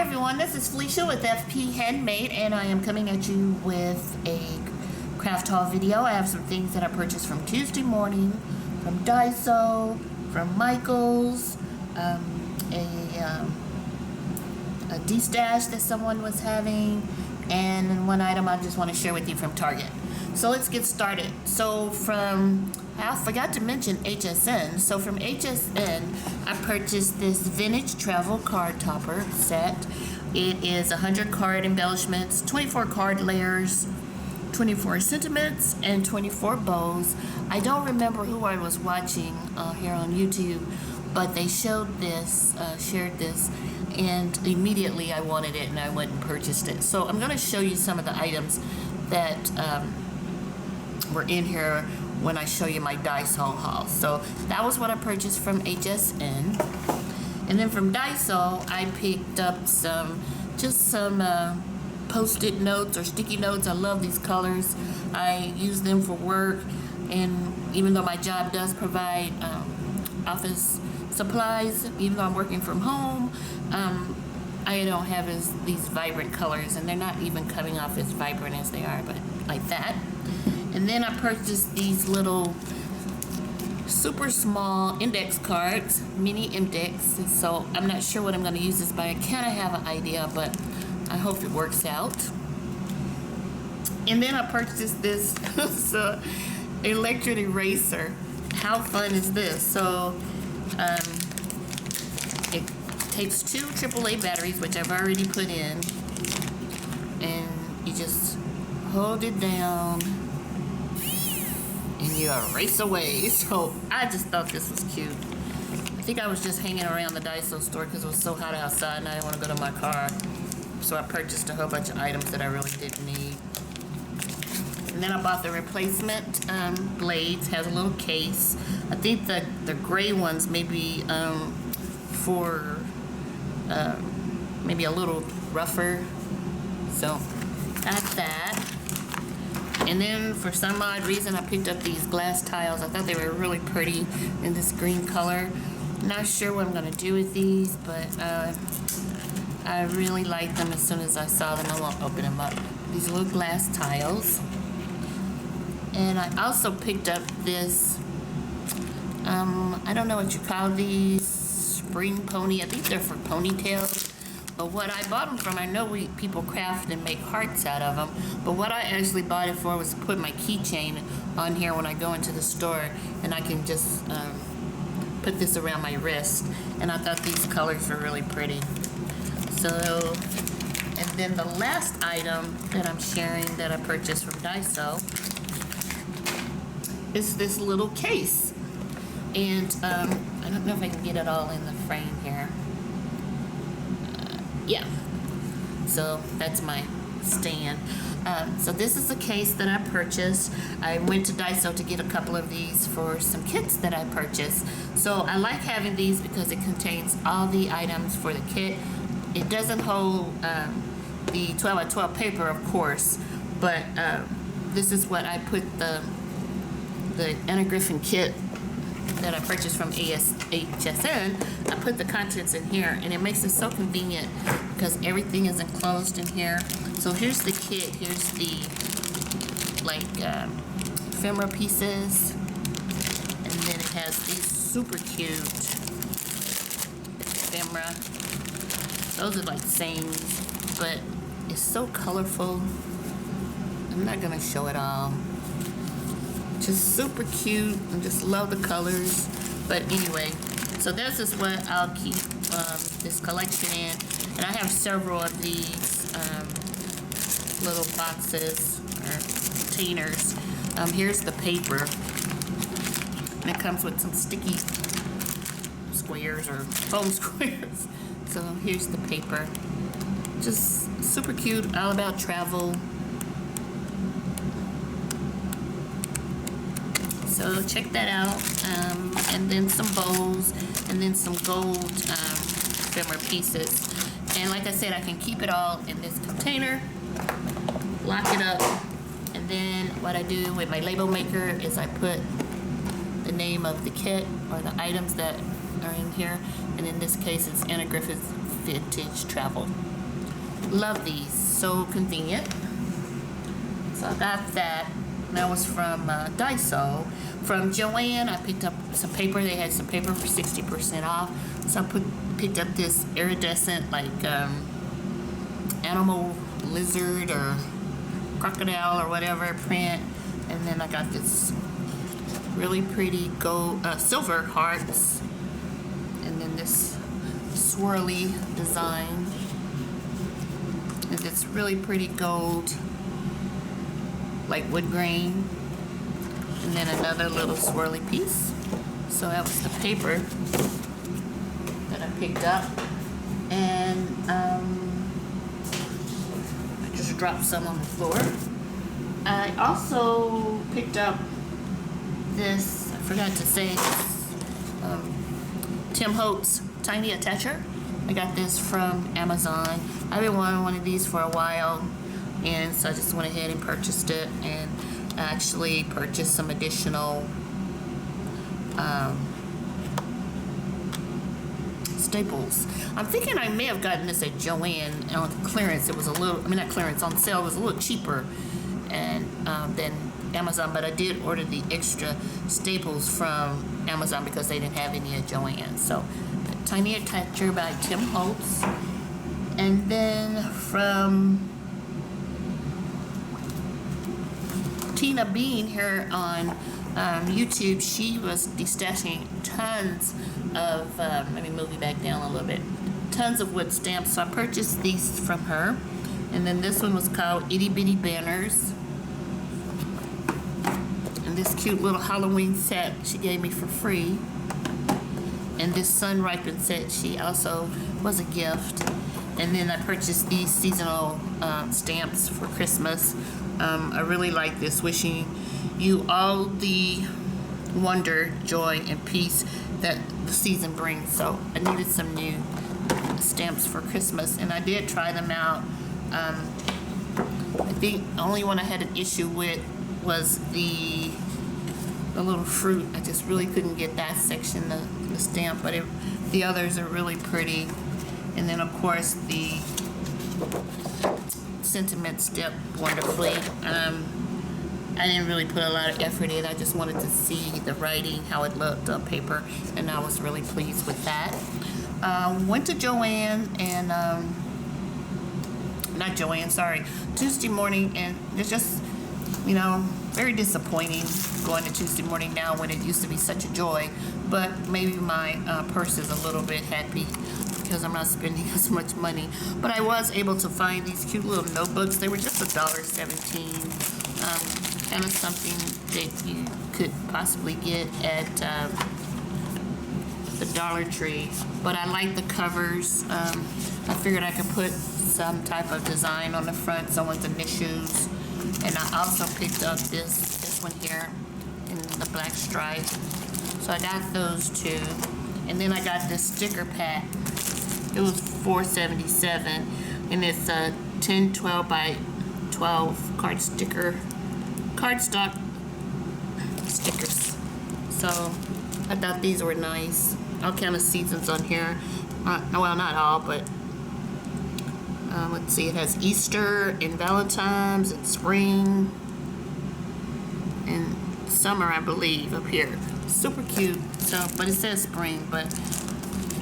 everyone, this is Felicia with FP Handmade, and I am coming at you with a craft haul video. I have some things that I purchased from Tuesday morning, from Daiso, from Michael's, a D-stash that someone was having, and one item I just want to share with you from Target. So let's get started. So I forgot to mention HSN. So from HSN, I purchased this vintage travel card topper set. It is 100 card embellishments, 24 card layers, 24 sentiments, and 24 bows. I don't remember who I was watching here on YouTube, but they showed this, shared this, and immediately I wanted it and I went and purchased it. So I'm going to show you some of the items that were in here when I show you my Daiso haul. So that was what I purchased from HSN. And then from Daiso, I picked up some post-it notes or sticky notes. I love these colors. I use them for work, and even though my job does provide office supplies, even though I'm working from home, I don't have these vibrant colors, and they're not even coming off as vibrant as they are, but like that. And then I purchased these little super small index cards, mini index. So I'm not sure what I'm going to use this by. I kind of have an idea, but I hope it works out. And then I purchased this electric eraser. How fun is this? So it takes 2 AAA batteries, which I've already put in, and you just hold it down and you erase away. So I just thought this was cute. I think I was just hanging around the Daiso store because it was so hot outside and I didn't want to go to my car. So I purchased a whole bunch of items that I really didn't need. And then I bought the replacement blades. Has a little case. I think the gray ones may be for maybe a little rougher. So that's that. And then for some odd reason, I picked up these glass tiles. I thought they were really pretty in this green color. Not sure what I'm going to do with these, but I really liked them as soon as I saw them. I won't open them up. These little glass tiles. And I also picked up this, I don't know what you call these, spring pony. I think they're for ponytails. But what I bought them from, I know people craft and make hearts out of them, but what I actually bought it for was to put my keychain on here when I go into the store, and I can just put this around my wrist. And I thought these colors were really pretty. So, and then the last item that I'm sharing that I purchased from Daiso is this little case. And I don't know if I can get it all in the frame here. Yeah, so that's my stand. So this is a case that I purchased. I went to Daiso to get a couple of these for some kits that I purchased. So I like having these because it contains all the items for the kit. It doesn't hold the 12x12 paper, of course, but this is what I put the Anna Griffin kit that I purchased from HSN. I put the contents in here, and it makes it so convenient because everything is enclosed in here. So here's the kit. Here's the ephemera pieces, and then it has these super cute ephemera. Those are like sayings, but it's so colorful. I'm not gonna show it all. Just super cute, and just love the colors. But anyway, so this is what I'll keep this collection in. And I have several of these little boxes or containers. Here's the paper, and it comes with some sticky squares or foam squares. So here's the paper. Just super cute, all about travel. So check that out, and then some bowls, and then some gold ephemera pieces. And like I said, I can keep it all in this container, lock it up, and then what I do with my label maker is I put the name of the kit or the items that are in here, and in this case it's Anna Griffin's vintage travel. Love these, so convenient. So I got that. That was from Daiso. From Joann, I picked up some paper. They had some paper for 60% off. So I picked up this iridescent, like animal, lizard, or crocodile, or whatever print. And then I got this really pretty gold, silver hearts. And then this swirly design. And this really pretty gold, like wood grain, and then another little swirly piece. So that was the paper that I picked up, and I just dropped some on the floor. I also picked up this, I forgot to say, Tim Holtz Tiny Attacher. I got this from Amazon. I've been wanting one of these for a while, and so I just went ahead and purchased it, and actually purchased some additional staples. I'm thinking I may have gotten this at Joann on clearance. It was a little, I mean not clearance, on sale. It was a little cheaper and than Amazon, but I did order the extra staples from Amazon because they didn't have any at Joann. So, Tiny Attacher by Tim Holtz. And then from Tina Bean here on YouTube, she was destashing tons of, let me move you back down a little bit, tons of wood stamps. So I purchased these from her. And then this one was called Itty Bitty Banners. And this cute little Halloween set she gave me for free. And this Sun Ripened set she also was a gift. And then I purchased these seasonal stamps for Christmas. I really like this, wishing you all the wonder, joy, and peace that the season brings. So I needed some new stamps for Christmas, and I did try them out. I think the only one I had an issue with was the little fruit. I just really couldn't get that section, the stamp, but the others are really pretty. And then of course the sentiment step wonderfully. I didn't really put a lot of effort in. I just wanted to see the writing, how it looked on paper, and I was really pleased with that. Went to Joann and not Joann, sorry, Tuesday morning, and it's just, you know, very disappointing going to Tuesday morning now when it used to be such a joy. But maybe my purse is a little bit happy because I'm not spending as much money. But I was able to find these cute little notebooks. They were just $1.17. Kind of something that you could possibly get at the Dollar Tree. But I like the covers. I figured I could put some type of design on the front, someone's initials. And I also picked up this one here in the black stripe. So I got those two. And then I got this sticker pack. It was $4.77, and it's a 10, 12 by 12 cardstock stickers. So I thought these were nice. All kind of seasons on here. Well, not all, but let's see. It has Easter and Valentine's and spring and summer, I believe, up here. Super cute. So, but it says spring, but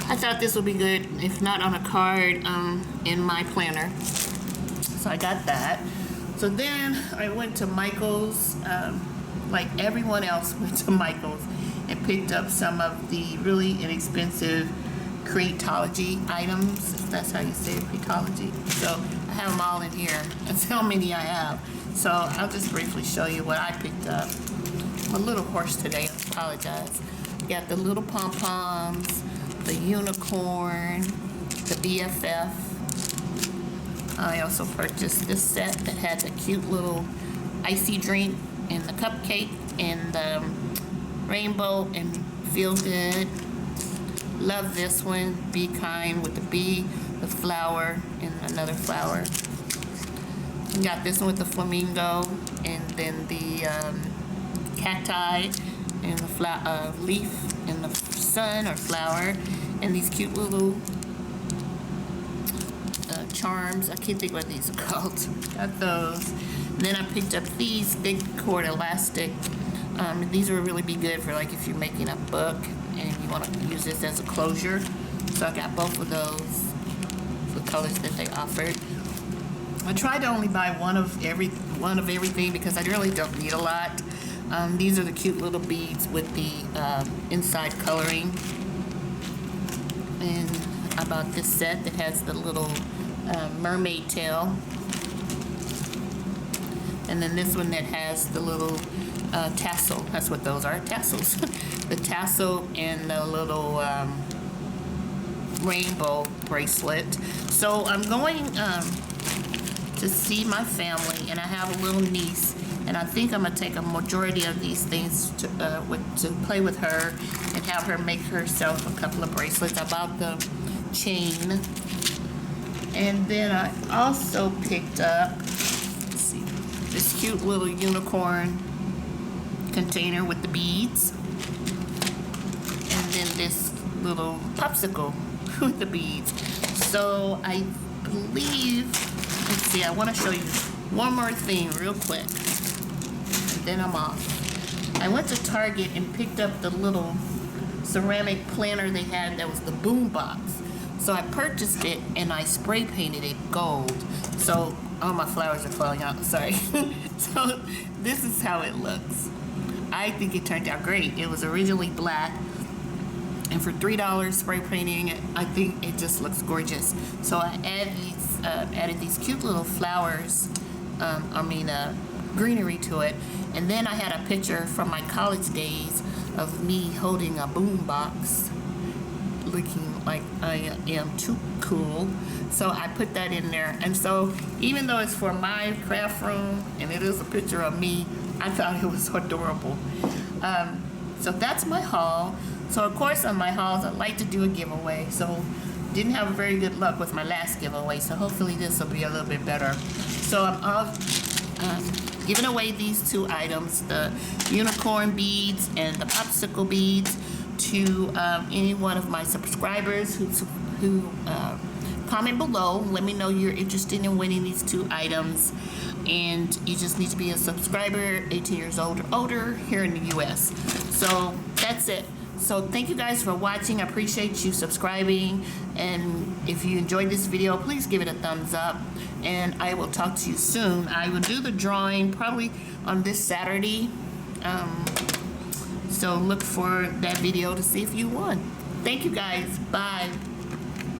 I thought this would be good, if not on a card, in my planner. So I got that. So then I went to Michael's, like everyone else went to Michael's, and picked up some of the really inexpensive Creatology items, if that's how you say it, Creatology. So I have them all in here. That's how many I have. So I'll just briefly show you what I picked up. I'm a little hoarse today, I apologize. Got the little pom-poms, the unicorn, the BFF. I also purchased this set that had the cute little icy drink and the cupcake and the rainbow and feel good. Love this one. Be kind with the bee, the flower, and another flower. Got this one with the flamingo, and then the cacti, and the leaf, and the sun or flower, and these cute little charms. I can't think what these are called. Got those. And then I picked up these big cord elastic. These will really be good for like if you're making a book and you want to use this as a closure. So I got both of those, the colors that they offered. I tried to only buy one of everything because I really don't need a lot. These are the cute little beads with the inside coloring. And I bought this set that has the little mermaid tail. And then this one that has the little tassel. That's what those are, tassels. The tassel and the little rainbow bracelet. So I'm going to see my family, and I have a little niece, and I think I'm gonna take a majority of these things to play with her and have her make herself a couple of bracelets. I bought the chain, and then I also picked up, let's see, this cute little unicorn container with the beads, and then this little popsicle with the beads. So I believe, let's see, I want to show you one more thing real quick, and then I'm off. I went to Target and picked up the little ceramic planner they had that was the boom box. So I purchased it and I spray painted it gold. So all my flowers are falling out, sorry. So this is how it looks. I think it turned out great. It was originally black, and for $3 spray painting it, I think it just looks gorgeous. So I added these cute little flowers, greenery to it. And then I had a picture from my college days of me holding a boom box, looking like I am too cool. So I put that in there. And so even though it's for my craft room and it is a picture of me, I thought it was adorable. So that's my haul. So of course on my hauls I like to do a giveaway. So didn't have very good luck with my last giveaway. So hopefully this will be a little bit better. So I'm giving away these two items, the unicorn beads and the popsicle beads, to any one of my subscribers who comment below. Let me know you're interested in winning these two items, and you just need to be a subscriber 18 years old or older here in the US. So that's it. So thank you guys for watching. I appreciate you subscribing, and if you enjoyed this video, please give it a thumbs up, and I will talk to you soon. I will do the drawing probably on this Saturday, so look for that video to see if you won. Thank you guys. Bye.